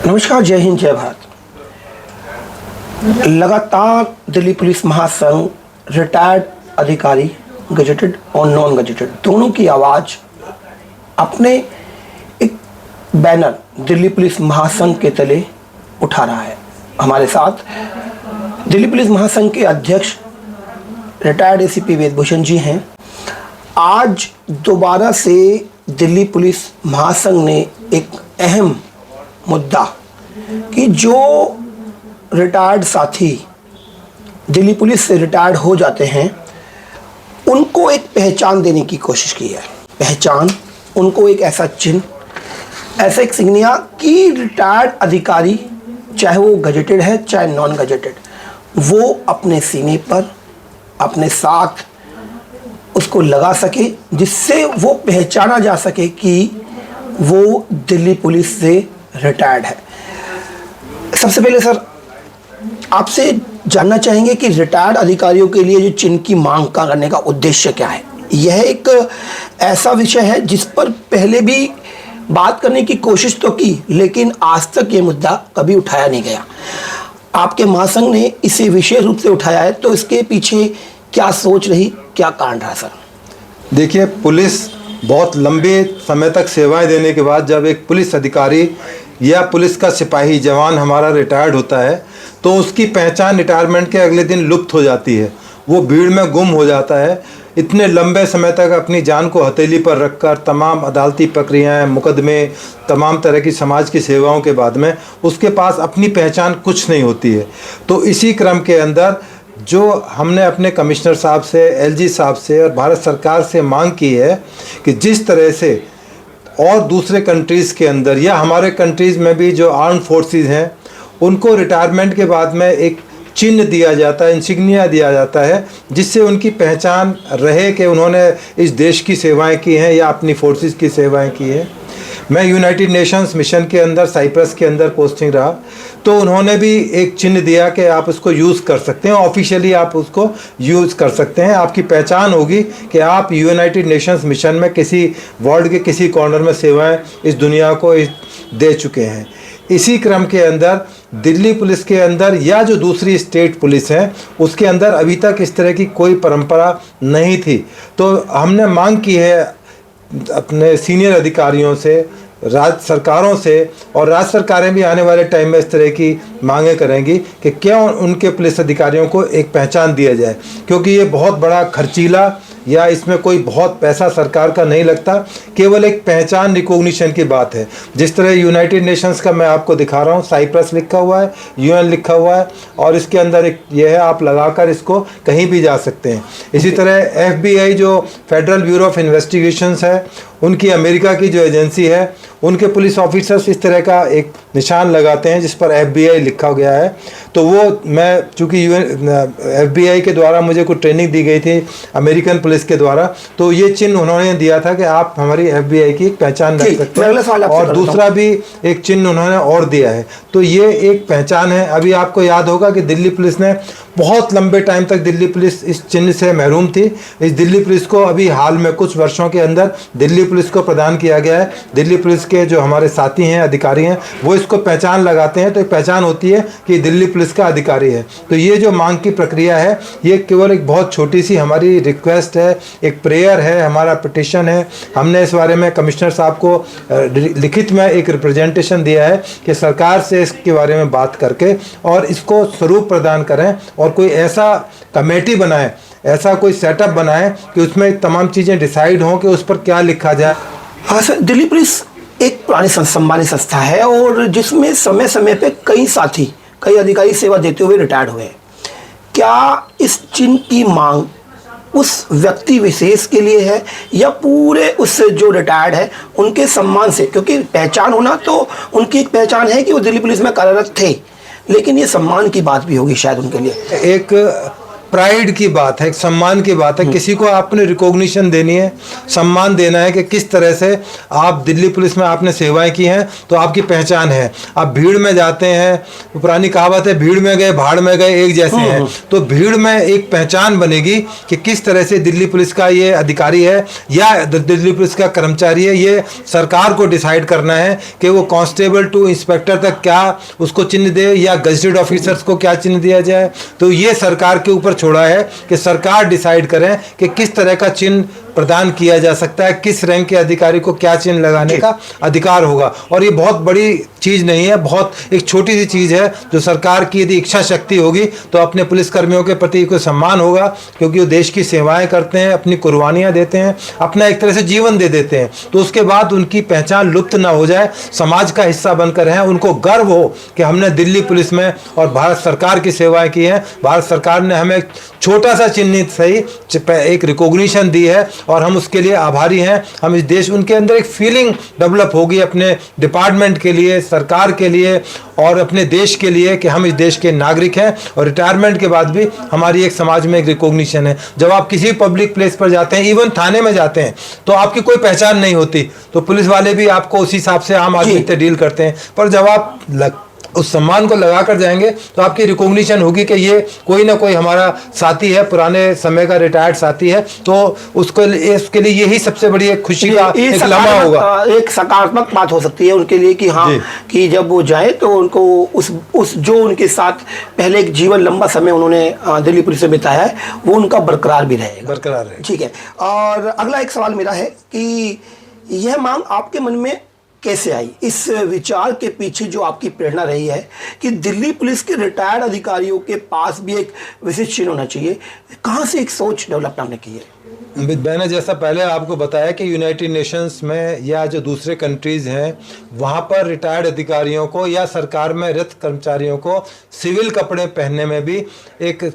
नमस्कार, जय हिंद, जय भारत। लगातार दिल्ली पुलिस महासंघ रिटायर्ड अधिकारी, गजेटेड और नॉन गजेटेड दोनों की आवाज़ अपने एक बैनर दिल्ली पुलिस महासंघ के तले उठा रहा है। हमारे साथ दिल्ली पुलिस महासंघ के अध्यक्ष रिटायर्ड एसीपी वेदभूषण जी हैं। आज दोबारा से दिल्ली पुलिस महासंघ ने एक अहम मुद्दा कि जो रिटायर्ड साथी दिल्ली पुलिस से रिटायर्ड हो जाते हैं उनको एक पहचान देने की कोशिश की है। पहचान, उनको एक ऐसा चिन्ह, ऐसा एक सिग्निया कि रिटायर्ड अधिकारी, चाहे वो गजेटेड है चाहे नॉन गजेटेड, वो अपने सीने पर अपने साथ उसको लगा सके, जिससे वो पहचाना जा सके कि वो दिल्ली पुलिस से रिटायर्ड है। सबसे पहले सर, आपसे जानना चाहेंगे कि रिटायर्ड अधिकारियों के लिए जो चिन्ह की मांग करने का उद्देश्य क्या है। यह एक ऐसा विषय है जिस पर पहले भी बात करने की कोशिश तो की, लेकिन आज तक ये मुद्दा कभी उठाया नहीं गया। आपके महासंघ ने इसे विशेष रूप से उठाया है, तो इसके पीछे क्या सोच रही, क्या कारण रहा सर? देखिए, पुलिस बहुत लंबे समय तक सेवाएं देने के बाद जब एक पुलिस अधिकारी या पुलिस का सिपाही जवान हमारा रिटायर्ड होता है तो उसकी पहचान रिटायरमेंट के अगले दिन लुप्त हो जाती है। वो भीड़ में गुम हो जाता है। इतने लंबे समय तक अपनी जान को हथेली पर रखकर तमाम अदालती प्रक्रियाएं, मुकदमे, तमाम तरह की समाज की सेवाओं के बाद में उसके पास अपनी पहचान कुछ नहीं होती है। तो इसी क्रम के अंदर जो हमने अपने कमिश्नर साहब से, एलजी साहब से और भारत सरकार से मांग की है कि जिस तरह से और दूसरे कंट्रीज़ के अंदर या हमारे कंट्रीज़ में भी जो आर्म फोर्सेस हैं उनको रिटायरमेंट के बाद में एक चिन्ह दिया जाता है, इंसिग्निया दिया जाता है, जिससे उनकी पहचान रहे कि उन्होंने इस देश की सेवाएं की हैं या अपनी फोर्सेस की सेवाएं की हैं। मैं यूनाइटेड नेशंस मिशन के अंदर साइप्रस के अंदर पोस्टिंग रहा, तो उन्होंने भी एक चिन्ह दिया कि आप उसको यूज़ कर सकते हैं, ऑफिशियली आप उसको यूज़ कर सकते हैं। आपकी पहचान होगी कि आप यूनाइटेड नेशंस मिशन में किसी वर्ल्ड के किसी कॉर्नर में सेवाएं इस दुनिया को दे चुके हैं। इसी क्रम के अंदर दिल्ली पुलिस के अंदर या जो दूसरी स्टेट पुलिस है उसके अंदर अभी तक इस तरह की कोई परंपरा नहीं थी। तो हमने मांग की है अपने सीनियर अधिकारियों से, राज्य सरकारों से, और राज्य सरकारें भी आने वाले टाइम में इस तरह की मांगें करेंगी कि क्यों उनके पुलिस अधिकारियों को एक पहचान दिया जाए, क्योंकि ये बहुत बड़ा खर्चीला या इसमें कोई बहुत पैसा सरकार का नहीं लगता, केवल एक पहचान, रिकॉग्निशन की बात है। जिस तरह यूनाइटेड नेशंस का मैं आपको दिखा रहा हूँ, साइप्रस लिखा हुआ है, यूएन लिखा हुआ है, और इसके अंदर एक ये है, आप लगाकर इसको कहीं भी जा सकते हैं। इसी तरह एफबीआई जो फेडरल ब्यूरो ऑफ इन्वेस्टिगेशंस है, उनकी अमेरिका की जो एजेंसी है, उनके पुलिस ऑफिसर्स इस तरह का एक निशान लगाते हैं जिस पर एफबीआई लिखा गया है। तो वो मैं चूँकि एफबीआई के द्वारा मुझे कुछ ट्रेनिंग दी गई थी अमेरिकन पुलिस के द्वारा, तो ये चिन्ह उन्होंने दिया था कि आप हमारी एफबीआई की एक पहचान रख सकते हैं। और दूसरा भी एक चिन्ह उन्होंने और दिया है। तो ये एक पहचान है। अभी आपको याद होगा कि दिल्ली पुलिस ने बहुत लंबे टाइम तक दिल्ली पुलिस इस चिन्ह से महरूम थी। इस दिल्ली पुलिस को अभी हाल में कुछ वर्षों के अंदर दिल्ली पुलिस को प्रदान किया गया है। दिल्ली पुलिस के जो हमारे साथी हैं, अधिकारी हैं, वो इसको पहचान लगाते हैं, तो एक पहचान होती है कि दिल्ली पुलिस का अधिकारी है। तो ये जो मांग की प्रक्रिया है, ये केवल एक बहुत छोटी सी हमारी रिक्वेस्ट है, एक प्रेयर है, हमारा पिटिशन है। हमने इस बारे में कमिश्नर साहब को लिखित में एक रिप्रेजेंटेशन दिया है कि सरकार से इसके बारे में बात करके और इसको स्वरूप प्रदान करें, और कोई ऐसा कमेटी बनाए, ऐसा कोई सेटअप बनाए कि उसमें तमाम चीज़ें डिसाइड हों कि उस पर क्या लिखा जाए। हाँ सर, दिल्ली पुलिस एक पुरानी सम्मानित संस्था है और जिसमें समय समय पे कई साथी, कई अधिकारी सेवा देते हुए रिटायर्ड हुए हैं। क्या इस चिन्ह की मांग उस व्यक्ति विशेष के लिए है या पूरे उस जो रिटायर्ड है उनके सम्मान से? क्योंकि पहचान होना तो उनकी एक पहचान है कि वो दिल्ली पुलिस में कार्यरत थे, लेकिन ये सम्मान की बात भी होगी शायद उनके लिए। एक प्राइड की बात है, एक सम्मान की बात है। किसी को आपने रिकॉग्निशन देनी है, सम्मान देना है कि किस तरह से आप दिल्ली पुलिस में आपने सेवाएं की हैं, तो आपकी पहचान है। आप भीड़ में जाते हैं, पुरानी कहावत है भीड़ में गए भाड़ में गए एक जैसे हैं, तो भीड़ में एक पहचान बनेगी कि किस तरह से दिल्ली पुलिस का ये अधिकारी है या दिल्ली पुलिस का कर्मचारी है। ये सरकार को डिसाइड करना है कि वो कांस्टेबल टू इंस्पेक्टर तक क्या उसको चिन्ह दे या गजेटेड ऑफिसर्स को क्या चिन्ह दिया जाए। तो ये सरकार के ऊपर छोड़ा है कि सरकार डिसाइड करें कि किस तरह का चिन्ह प्रदान किया जा सकता है, किस रैंक के अधिकारी को क्या चिन्ह लगाने का अधिकार होगा। और ये बहुत बड़ी चीज़ नहीं है, बहुत एक छोटी सी चीज़ है जो सरकार की यदि इच्छा शक्ति होगी तो अपने पुलिसकर्मियों के प्रति कोई सम्मान होगा, क्योंकि वो देश की सेवाएं करते हैं, अपनी कुर्बानियां देते हैं, अपना एक तरह से जीवन दे देते हैं। तो उसके बाद उनकी पहचान लुप्त ना हो जाए, समाज का हिस्सा बनकर रहें, उनको गर्व हो कि हमने दिल्ली पुलिस में और भारत सरकार की सेवाएं की हैं। भारत सरकार ने हमें छोटा सा चिन्हित सही एक रिकॉग्निशन दी है और हम उसके लिए आभारी हैं। हम इस देश, उनके अंदर एक फीलिंग डेवलप होगी अपने डिपार्टमेंट के लिए, सरकार के लिए और अपने देश के लिए कि हम इस देश के नागरिक हैं। और रिटायरमेंट के बाद भी हमारी एक समाज में एक रिकॉग्निशन है। जब आप किसी पब्लिक प्लेस पर जाते हैं, इवन थाने में जाते हैं, तो आपकी कोई पहचान नहीं होती, तो पुलिस वाले भी आपको उसी हिसाब से आम आदमी से डील करते हैं। पर जब आप उस सम्मान को लगा कर जाएंगे तो आपकी रिकॉग्निशन होगी कि ये कोई ना कोई हमारा साथी है, पुराने समय का रिटायर्ड साथी है। तो उसके लिए यही सबसे बड़ी एक खुशी का एक लम्हा होगा, एक सकारात्मक बात हो सकती है उनके लिए कि हाँ, कि जब वो जाए तो उनको उस जो उनके साथ पहले एक जीवन लंबा समय उन्होंने दिल्ली पुलिस में बिताया है वो उनका बरकरार भी रहेगा। बरकरार रहे। ठीक है। और अगला एक सवाल मेरा है कि यह मांग आपके मन में कैसे आई? इस विचार के पीछे जो आपकी प्रेरणा रही है कि दिल्ली पुलिस के रिटायर्ड अधिकारियों के पास भी एक विशिष्ट चिन्ह होना चाहिए, कहाँ से एक सोच डेवलप आपने की है? मैंने जैसा पहले आपको बताया कि यूनाइटेड नेशंस में या जो दूसरे कंट्रीज़ हैं वहाँ पर रिटायर्ड अधिकारियों को या सरकार में रत कर्मचारियों को सिविल कपड़े पहनने में भी एक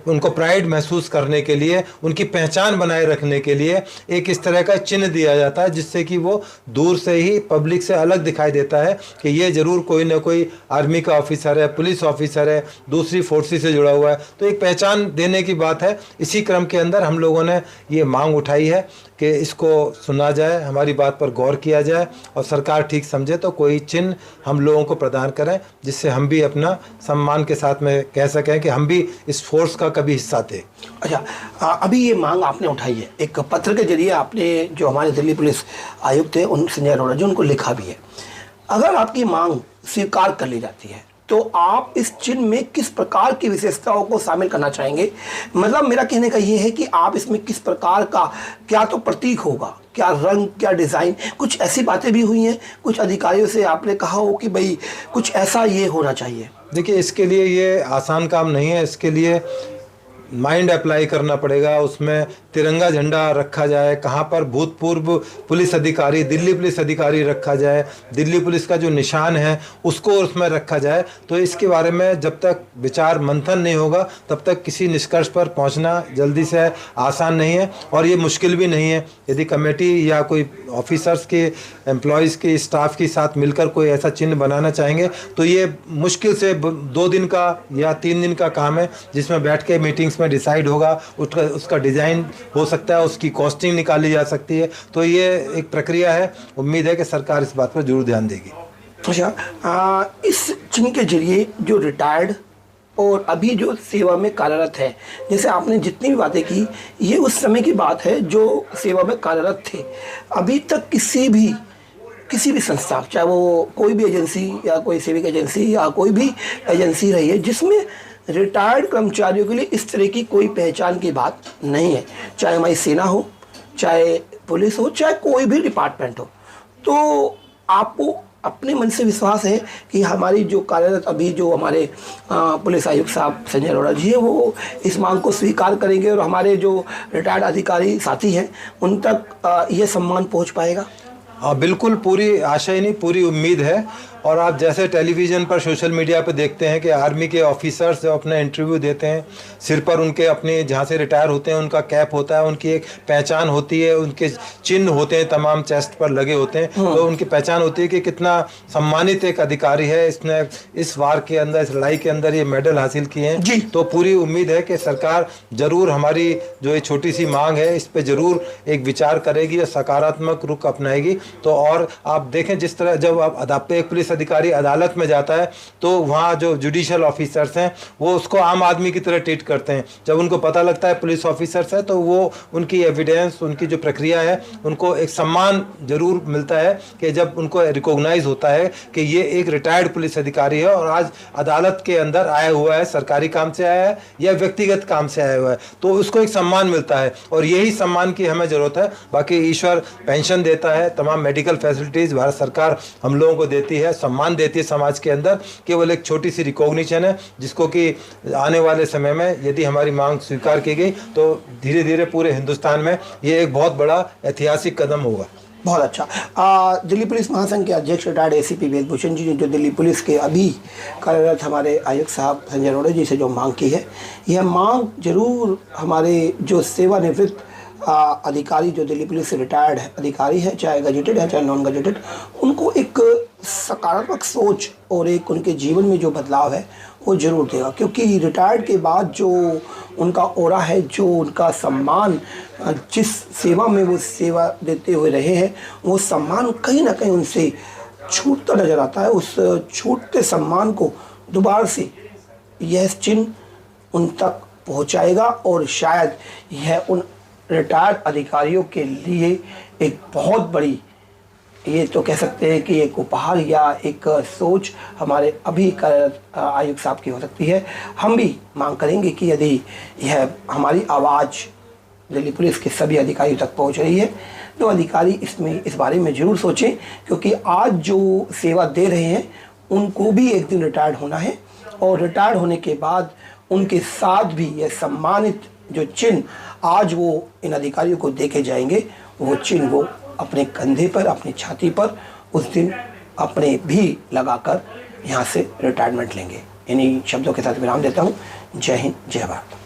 उनको प्राइड महसूस करने के लिए, उनकी पहचान बनाए रखने के लिए एक इस तरह का चिन्ह दिया जाता है, जिससे कि वो दूर से ही पब्लिक से अलग दिखाई देता है कि ये ज़रूर कोई ना कोई आर्मी का ऑफिसर है, पुलिस ऑफिसर है, दूसरी फोर्सेस से जुड़ा हुआ है। तो एक पहचान देने की बात है। इसी क्रम के अंदर हम लोगों ने ये मांग उठाई है कि इसको सुना जाए, हमारी बात पर गौर किया जाए और सरकार ठीक समझे तो कोई चिन्ह हम लोगों को प्रदान करें, जिससे हम भी अपना सम्मान के साथ में कह सकें कि हम भी इस फोर्स का कभी हिस्सा थे। अच्छा, अभी ये मांग आपने उठाई है, एक पत्र के जरिए आपने जो हमारे दिल्ली पुलिस आयुक्त हैं उन संजय अरोड़ा जी उनको लिखा भी है। अगर आपकी मांग स्वीकार कर ली जाती है तो आप इस चिन्ह में किस प्रकार की विशेषताओं को शामिल करना चाहेंगे? मतलब मेरा कहने का ये है कि आप इसमें किस प्रकार का, क्या तो प्रतीक होगा, क्या रंग, क्या डिज़ाइन, कुछ ऐसी बातें भी हुई हैं, कुछ अधिकारियों से आपने कहा हो कि भाई कुछ ऐसा ये होना चाहिए? देखिए, इसके लिए ये आसान काम नहीं है, इसके लिए माइंड अप्लाई करना पड़ेगा। उसमें तिरंगा झंडा रखा जाए, कहाँ पर भूतपूर्व पुलिस अधिकारी, दिल्ली पुलिस अधिकारी रखा जाए, दिल्ली पुलिस का जो निशान है उसको उसमें रखा जाए। तो इसके बारे में जब तक विचार मंथन नहीं होगा तब तक किसी निष्कर्ष पर पहुंचना जल्दी से आसान नहीं है और ये मुश्किल भी नहीं है। यदि कमेटी या कोई ऑफिसर्स के, एम्प्लॉयज़ के, स्टाफ के साथ मिलकर कोई ऐसा चिन्ह बनाना चाहेंगे तो ये मुश्किल से 2 दिन का या 3 दिन का काम है, जिसमें बैठ के मीटिंग्स में डिसाइड होगा, उसका डिज़ाइन हो सकता है, उसकी कॉस्टिंग निकाली जा सकती है। तो ये एक प्रक्रिया है, उम्मीद है कि सरकार इस बात पर जरूर ध्यान देगी। अच्छा, इस चिन्ह के जरिए जो रिटायर्ड और अभी जो सेवा में कार्यरत है, जैसे आपने जितनी भी बातें की ये उस समय की बात है जो सेवा में कार्यरत थे, अभी तक किसी भी संस्था, चाहे वो कोई भी एजेंसी या कोई सिविक एजेंसी या कोई भी एजेंसी रही है जिसमें रिटायर्ड कर्मचारियों के लिए इस तरह की कोई पहचान की बात नहीं है, चाहे हमारी सेना हो, चाहे पुलिस हो, चाहे कोई भी डिपार्टमेंट हो। तो आपको अपने मन से विश्वास है कि हमारी जो कार्यरत अभी जो हमारे पुलिस आयुक्त साहब संजय अरोड़ा जी हैं वो इस मांग को स्वीकार करेंगे और हमारे जो रिटायर्ड अधिकारी साथी हैं उन तक यह सम्मान पहुंच पाएगा? हाँ, बिल्कुल, पूरी आशा ही नहीं, पूरी उम्मीद है। और आप जैसे टेलीविज़न पर सोशल मीडिया पर देखते हैं कि आर्मी के ऑफिसर्स जो अपना इंटरव्यू देते हैं, सिर पर उनके अपने जहाँ से रिटायर होते हैं उनका कैप होता है, उनकी एक पहचान होती है, उनके चिन्ह होते हैं, तमाम चेस्ट पर लगे होते हैं, तो उनकी पहचान होती है कि कितना सम्मानित एक अधिकारी है, इसने इस वार के अंदर, इस लड़ाई के अंदर ये मेडल हासिल किए हैं। तो पूरी उम्मीद है कि सरकार जरूर हमारी जो ये छोटी सी मांग है इस पे जरूर एक विचार करेगी और सकारात्मक रुख अपनाएगी। तो और आप देखें जिस तरह जब आप एक पुलिस अधिकारी अदालत में जाता है तो वहाँ जो जुडिशियल ऑफिसर्स हैं वो उसको आम आदमी की तरह ट्रीट करते हैं। जब उनको पता लगता है पुलिस ऑफिसर्स है तो वो उनकी एविडेंस, उनकी जो प्रक्रिया है, उनको एक सम्मान जरूर मिलता है कि जब उनको रिकॉग्नाइज होता है कि ये एक रिटायर्ड पुलिस अधिकारी है और आज अदालत के अंदर आया हुआ है, सरकारी काम से आया है या व्यक्तिगत काम से आया हुआ है, तो उसको एक सम्मान मिलता है और यही सम्मान की हमें ज़रूरत है। बाकी ईश्वर पेंशन देता है, तमाम मेडिकल फैसिलिटीज़ भारत सरकार हम लोगों को देती है, सम्मान देती है समाज के अंदर, केवल एक छोटी सी रिकॉग्निशन है जिसको कि आने वाले समय में यदि हमारी मांग स्वीकार की गई तो धीरे धीरे पूरे हिंदुस्तान में ये एक बहुत बड़ा ऐतिहासिक कदम होगा। बहुत अच्छा। दिल्ली पुलिस महासंघ के अध्यक्ष रिटायर्ड एसीपी वेदभूषण जी ने जो दिल्ली पुलिस के अभी कार्यरत हमारे आयुक्त साहब संजय अरोड़ा जी से जो मांग की है, यह मांग जरूर हमारे जो सेवानिवृत्त अधिकारी जो दिल्ली पुलिस से रिटायर्ड है अधिकारी है, चाहे गजेटेड है चाहे नॉन गजेटेड, उनको एक सकारात्मक सोच और एक उनके जीवन में जो बदलाव है वो जरूर देगा। क्योंकि रिटायर्ड के बाद जो उनका ओरा है, जो उनका सम्मान, जिस सेवा में वो सेवा देते हुए रहे हैं, वो सम्मान कहीं ना कहीं उनसे छूटता नज़र आता है। उस छूटते सम्मान को दोबारा से यह चिन्ह उन तक पहुंचाएगा और शायद यह उन रिटायर्ड अधिकारियों के लिए एक बहुत बड़ी, ये तो कह सकते हैं कि एक उपहार या एक सोच हमारे अभी आयुक्त साहब की हो सकती है। हम भी मांग करेंगे कि यदि यह हमारी आवाज़ दिल्ली पुलिस के सभी अधिकारियों तक पहुंच रही है तो अधिकारी इस बारे में ज़रूर सोचें, क्योंकि आज जो सेवा दे रहे हैं उनको भी एक दिन रिटायर्ड होना है और रिटायर्ड होने के बाद उनके साथ भी यह सम्मानित जो चिन्ह आज वो इन अधिकारियों को देके जाएंगे, वो चिन्ह वो अपने कंधे पर, अपनी छाती पर उस दिन अपने भी लगाकर यहाँ से रिटायरमेंट लेंगे। इन्हीं शब्दों के साथ विराम देता हूँ। जय हिंद, जय भारत।